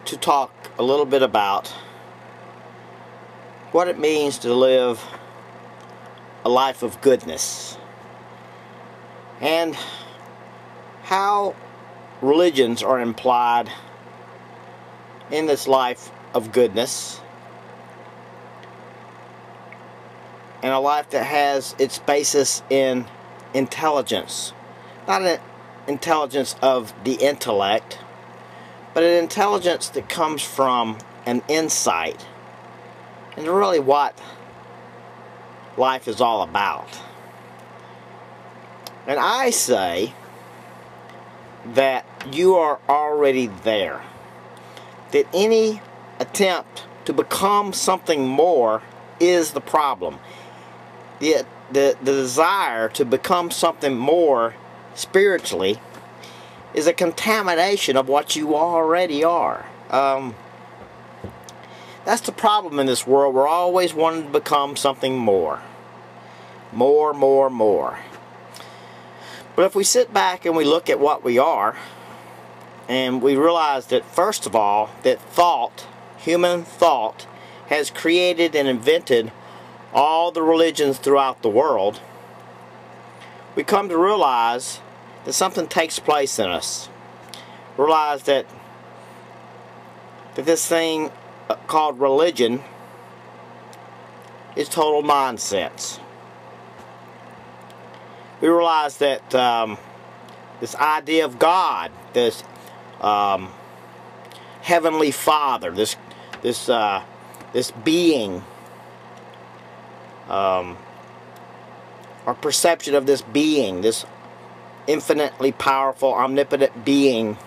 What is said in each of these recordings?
to talk a little bit about what it means to live a life of goodness and how religions are implied in this life of goodness, and a life that has its basis in intelligence. Not an intelligence of the intellect, but an intelligence that comes from an insight into really what life is all about. And I say that you are already there. That any attempt to become something more is the problem. The desire to become something more spiritually is a contamination of what you already are. That's the problem in this world. We're always wanting to become something more. More. But if we sit back and we look at what we are, and we realize that, first of all, that thought, human thought, has created and invented all the religions throughout the world, we come to realize that something takes place in us. Realize that this thing called religion is total nonsense. We realize that this idea of God, this Heavenly Father, this being, our perception of this being, this infinitely powerful, omnipotent being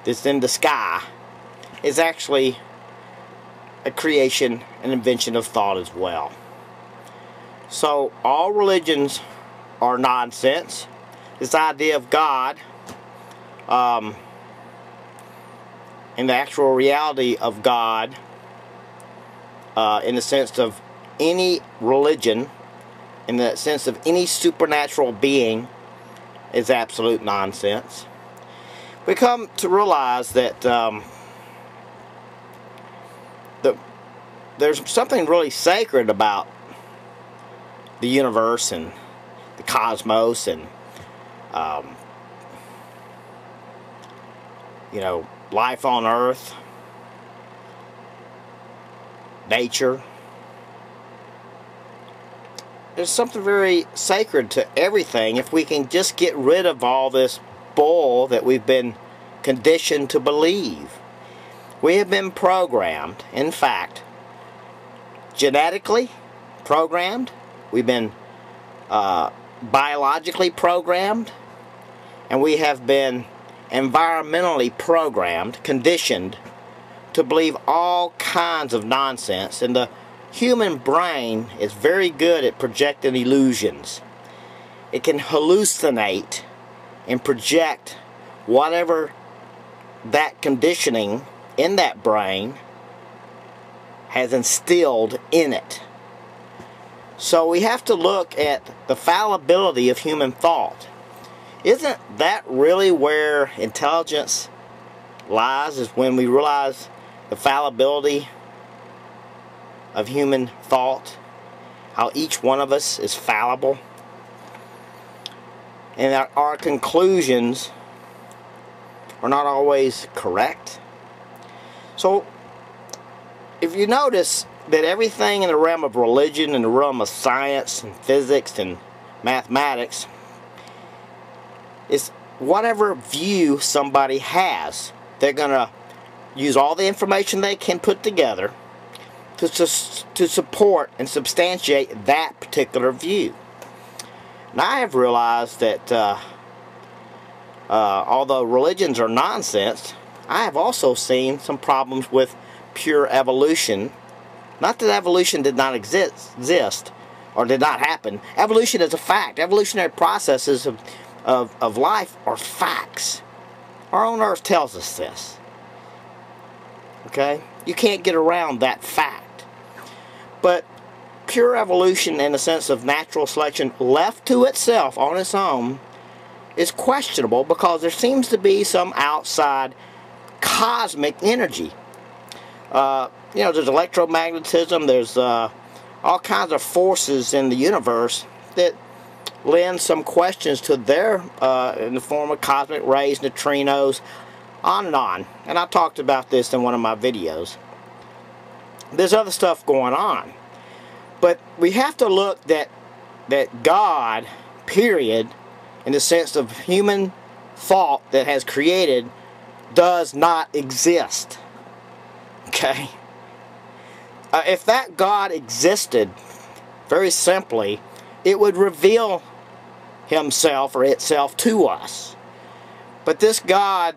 that's in the sky, is actually a creation, an invention of thought as well. So all religions are nonsense. This idea of God, and the actual reality of God, in the sense of any religion, in the sense of any supernatural being, is absolute nonsense. We come to realize that there's something really sacred about the universe and the cosmos and life on Earth, nature. There's something very sacred to everything if we can just get rid of all this bull that we've been conditioned to believe. We have been programmed, in fact, genetically programmed. We've been biologically programmed, and we have been environmentally programmed, conditioned to believe all kinds of nonsense. And the human brain is very good at projecting illusions. It can hallucinate and project whatever that conditioning in that brain has instilled in it. So we have to look at the fallibility of human thought. Isn't that really where intelligence lies, is when we realize the fallibility of human thought, how each one of us is fallible, and that our conclusions are not always correct. So if you notice that everything in the realm of religion, in the realm of science and physics and mathematics, is whatever view somebody has. They're going to use all the information they can put together to support and substantiate that particular view. And I have realized that although religions are nonsense, I have also seen some problems with pure evolution. Not that evolution did not exist or did not happen. Evolution is a fact. Evolutionary processes of life are facts. Our own Earth tells us this. Okay? You can't get around that fact. But pure evolution in the sense of natural selection left to itself on its own is questionable, because there seems to be some outside cosmic energy. You know, there's electromagnetism, there's all kinds of forces in the universe that lend some questions to their, in the form of cosmic rays, neutrinos, on and on. And I talked about this in one of my videos. There's other stuff going on. But we have to look that God, period, in the sense of human thought that has created, does not exist. Okay? If that God existed, very simply, it would reveal himself or itself to us. But this God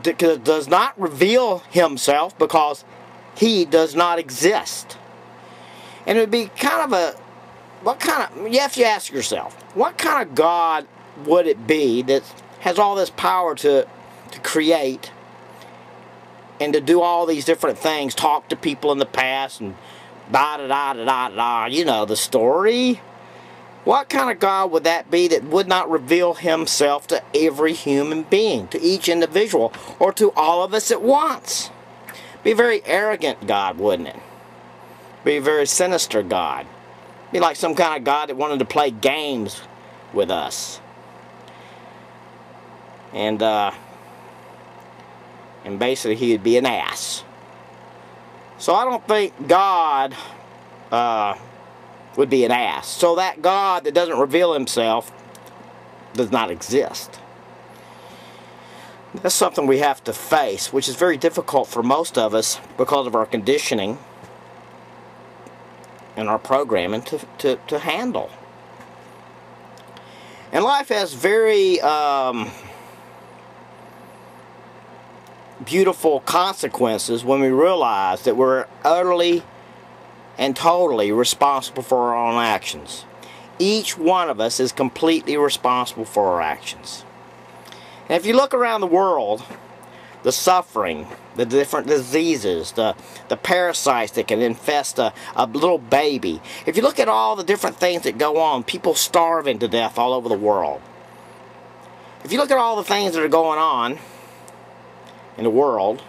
does not reveal himself because he does not exist. And it would be kind of you have to ask yourself, what kind of God would it be that has all this power to create and to do all these different things, talk to people in the past and da-da-da-da-da-da, you know the story. What kind of God would that be that would not reveal himself to every human being, to each individual, or to all of us at once? Be a very arrogant God, wouldn't it? Be a very sinister God. Be like some kind of God that wanted to play games with us. And basically he would be an ass. So I don't think God would be an ass. So that God that doesn't reveal himself does not exist. That's something we have to face, which is very difficult for most of us because of our conditioning and our programming to handle. And life has very beautiful consequences when we realize that we're utterly and totally responsible for our own actions. Each one of us is completely responsible for our actions. And if you look around the world, the suffering, the different diseases, the parasites that can infest a little baby. If you look at all the different things that go on, people starving to death all over the world. If you look at all the things that are going on in the world,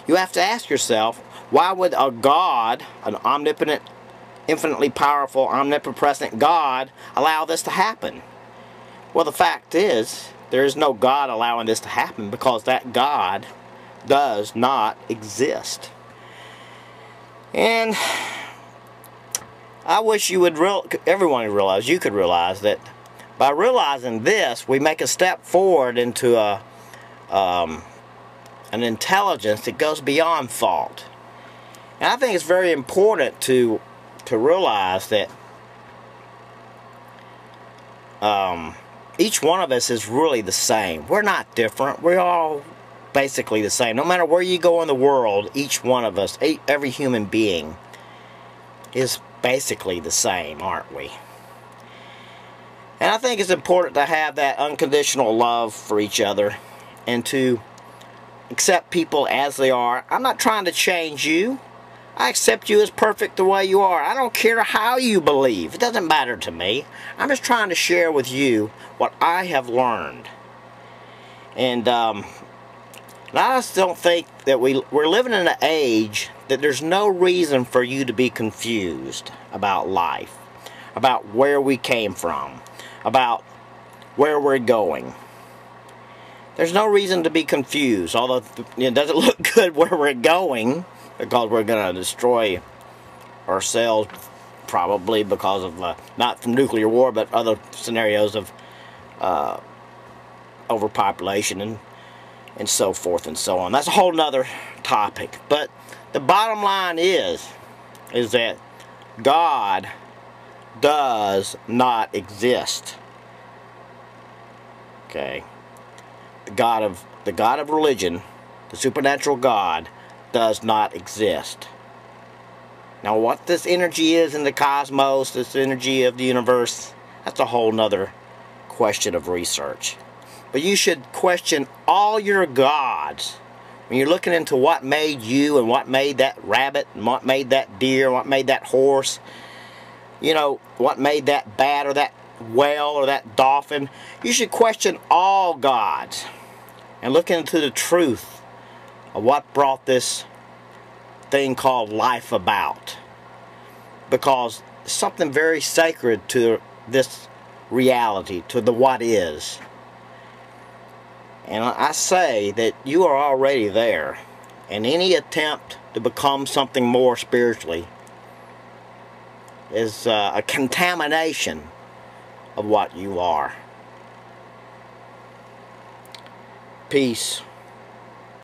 you have to ask yourself, why would a God, an omnipotent, infinitely powerful, omnipresent God, allow this to happen? Well, the fact is, there is no God allowing this to happen because that God does not exist. And I wish you would everyone would realize, you could realize that by realizing this, we make a step forward into an intelligence that goes beyond thought. And I think it's very important to realize that each one of us is really the same. We're not different. We're all basically the same. No matter where you go in the world, each one of us, every human being, is basically the same, aren't we? And I think it's important to have that unconditional love for each other and to accept people as they are. I'm not trying to change you. I accept you as perfect the way you are. I don't care how you believe. It doesn't matter to me. I'm just trying to share with you what I have learned. And I just don't think that we're living in an age that there's no reason for you to be confused about life, about where we came from, about where we're going. There's no reason to be confused, although it doesn't look good where we're going, because we're going to destroy ourselves, probably because of, not from nuclear war, but other scenarios of overpopulation and so forth and so on. That's a whole nother topic. But the bottom line is that God does not exist. Okay? The God of religion, the supernatural God, does not exist. Now what this energy is in the cosmos, this energy of the universe, that's a whole nother question of research. But you should question all your gods when you're looking into what made you and what made that rabbit and what made that deer, what made that horse, you know, what made that bat or that whale or that dolphin. You should question all gods. and look into the truth of what brought this thing called life about. Because something very sacred to this reality, to the what is. And I say that you are already there. And any attempt to become something more spiritually is a contamination of what you are. Peace.